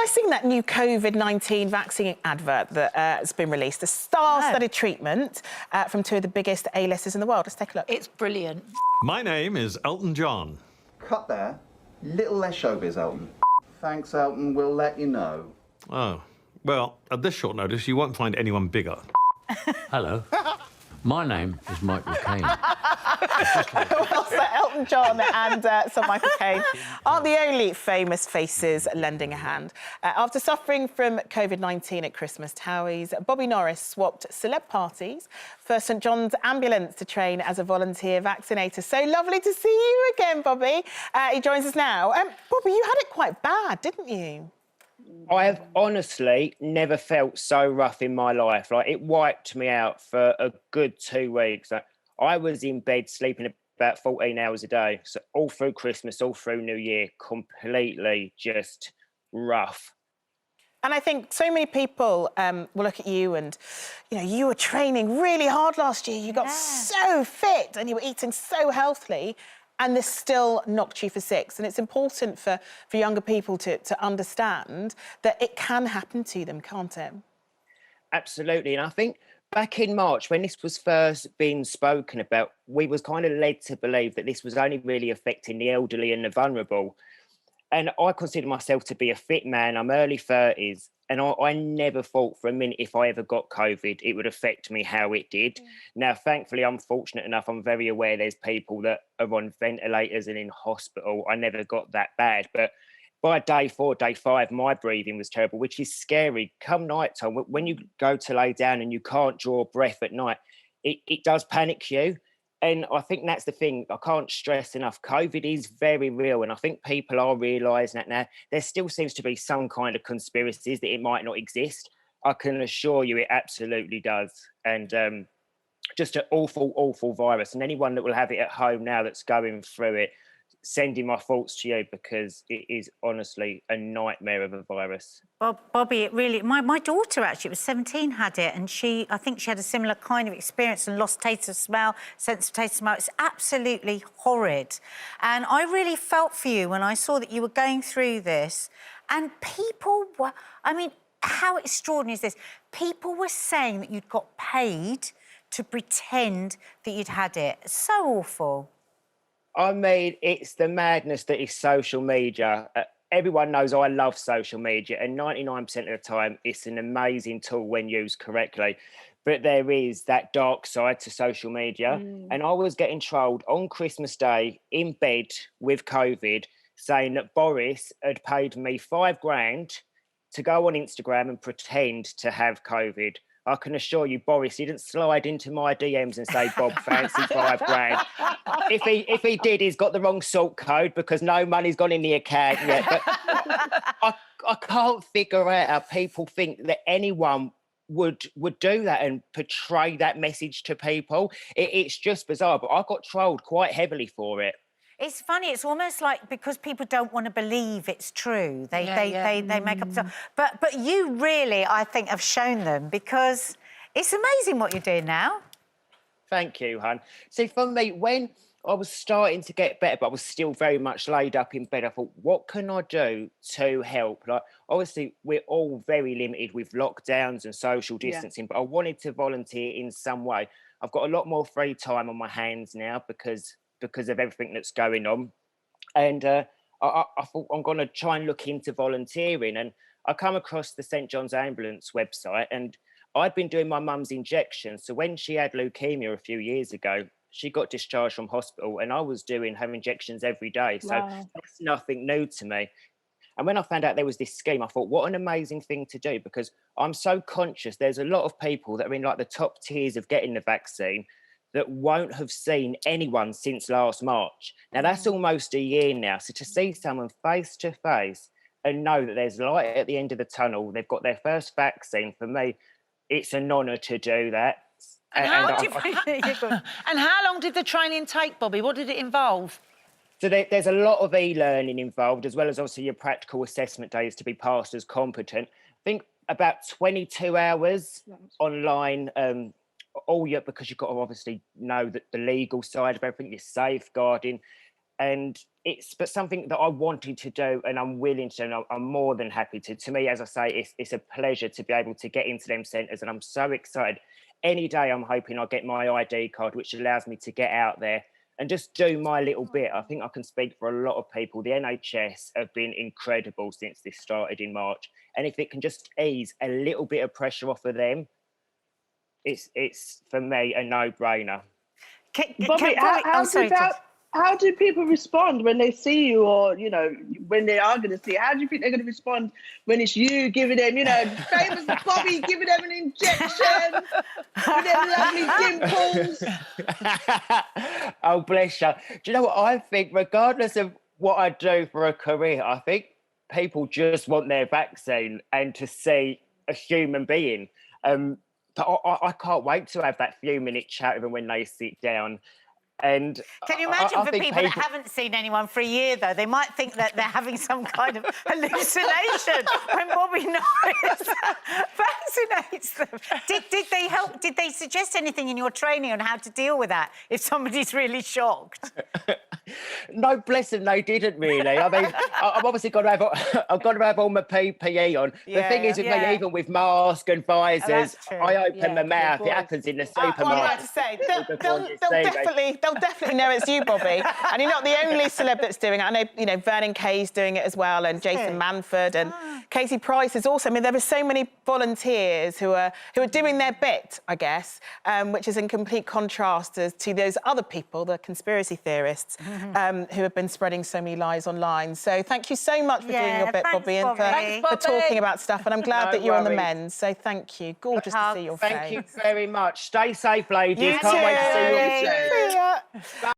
guys seen that new COVID-19 vaccine advert that has been released? The star-studded treatment from two of the biggest A-listers in the world. Let's take a look. It's brilliant. My name is Elton John. Cut there. Little less showbiz, Elton. Thanks, Elton. We'll let you know. Oh, well, at this short notice, you won't find anyone bigger. Hello. My name is Michael Caine. Well, so Elton John and Sir Michael Caine aren't the only famous faces lending a hand. After suffering from COVID-19 at Christmas Towies, Bobby Norris swapped celeb parties for St John's Ambulance to train as a volunteer vaccinator. So lovely to see you again, Bobby. He joins us now. Bobby, you had it quite bad, didn't you? I have honestly never felt so rough in my life. Like, it wiped me out for a good 2 weeks. I was in bed sleeping about 14 hours a day. So all through Christmas, all through New Year, completely just rough. And I think so many people will look at you and, you know, you were training really hard last year. You got so fit and you were eating so healthily, and this still knocked you for six. And it's important for younger people to understand that it can happen to them, can't it? Absolutely. And I think back in March, when this was first being spoken about, we was kind of led to believe that this was only really affecting the elderly and the vulnerable. And I consider myself to be a fit man. I'm early 30s. And I never thought for a minute if I ever got COVID, it would affect me how it did. Now, thankfully, I'm fortunate enough. I'm very aware there's people that are on ventilators and in hospital. I never got that bad. But by day 4, day 5, my breathing was terrible, which is scary. Come night time, when you go to lay down and you can't draw breath at night, it does panic you. And I think that's the thing. I can't stress enough. COVID is very real. And I think people are realising that now. There still seems to be some kind of conspiracies that it might not exist. I can assure you it absolutely does. And just an awful, awful virus. And anyone that will have it at home now that's going through it, sending my thoughts to you, because it is honestly a nightmare of a virus. Bobby, it really... My daughter, actually, was 17, had it, and I think she had a similar kind of experience and lost taste of smell, sense of taste of smell. It's absolutely horrid. And I really felt for you when I saw that you were going through this. And people were... I mean, how extraordinary is this? People were saying that you'd got paid to pretend that you'd had it. It's so awful. I mean, it's the madness that is social media. Everyone knows I love social media, and 99% of the time, it's an amazing tool when used correctly. But there is that dark side to social media. And I was getting trolled on Christmas Day in bed with COVID, saying that Boris had paid me $5,000 to go on Instagram and pretend to have COVID. I can assure you, Boris didn't slide into my DMs and say, Bob, fancy $5,000. If he did, he's got the wrong sort code, because no money's gone in the account yet. But I can't figure out how people think that anyone would do that and portray that message to people. It's just bizarre, but I got trolled quite heavily for it. It's funny. It's almost like because people don't want to believe it's true, they make up stuff. But you really, I think, have shown them, because it's amazing what you're doing now. Thank you, hon. See, for me, when I was starting to get better, but I was still very much laid up in bed, I thought, what can I do to help? Like, obviously, we're all very limited with lockdowns and social distancing, but I wanted to volunteer in some way. I've got a lot more free time on my hands now because of everything that's going on. And I thought I'm going to try and look into volunteering. And I come across the St John's Ambulance website, and I'd been doing my mum's injections. So when she had leukemia a few years ago, she got discharged from hospital, and I was doing her injections every day. So that's nothing new to me. And when I found out there was this scheme, I thought, what an amazing thing to do, because I'm so conscious there's a lot of people that are in like the top tiers of getting the vaccine that won't have seen anyone since last March. Now, that's almost a year now. So to see someone face to face and know that there's light at the end of the tunnel, they've got their first vaccine, for me, it's an honour to do that. And how long did the training take, Bobby? What did it involve? So there's a lot of e-learning involved, as well as obviously your practical assessment days to be passed as competent. I think about 22 hours online, because you've got to obviously know that the legal side of everything, your safeguarding, And it's but something that I wanted to do and I'm willing to, and I'm more than happy to. To me, as I say, it's a pleasure to be able to get into them centres, and I'm so excited. Any day I'm hoping I'll get my ID card, which allows me to get out there and just do my little bit. I think I can speak for a lot of people. The NHS have been incredible since this started in March. And if it can just ease a little bit of pressure off of them, it's for me, a no-brainer. Bobby, how do people respond when they see you, or, you know, when they are going to see you? How do you think they're going to respond when it's you giving them, you know, famous Bobby giving them an injection with them lovely dimples? Oh, bless you. Do you know what I think? Regardless of what I do for a career, I think people just want their vaccine and to see a human being. But I can't wait to have that few-minute chat with them when they sit down. And can you imagine for people that haven't seen anyone for a year, though, they might think that they're having some kind of hallucination when Bobby Norris vaccinates them. Did they help? Did they suggest anything in your training on how to deal with that if somebody's really shocked? No, bless them, they didn't really. I mean, I've obviously got to have all my PPE on. The thing is with me, even with mask and visors, I open my mouth. It happens in the supermarket. Well, I have to say, they'll definitely know it's you, Bobby. And you're not the only celeb that's doing it. I know, you know, Vernon Kay's doing it as well, and Jason Manford and Katie Price is also. I mean, there are so many volunteers who are doing their bit, I guess, which is in complete contrast to those other people, the conspiracy theorists, who have been spreading so many lies online. So thank you so much for doing your bit, Bobby, and for talking about stuff. And I'm glad that you're on the mend. So thank you. Gorgeous to see your face. Thank you very much. Stay safe, ladies. You Can't wait to see you all soon. See ya. Bye.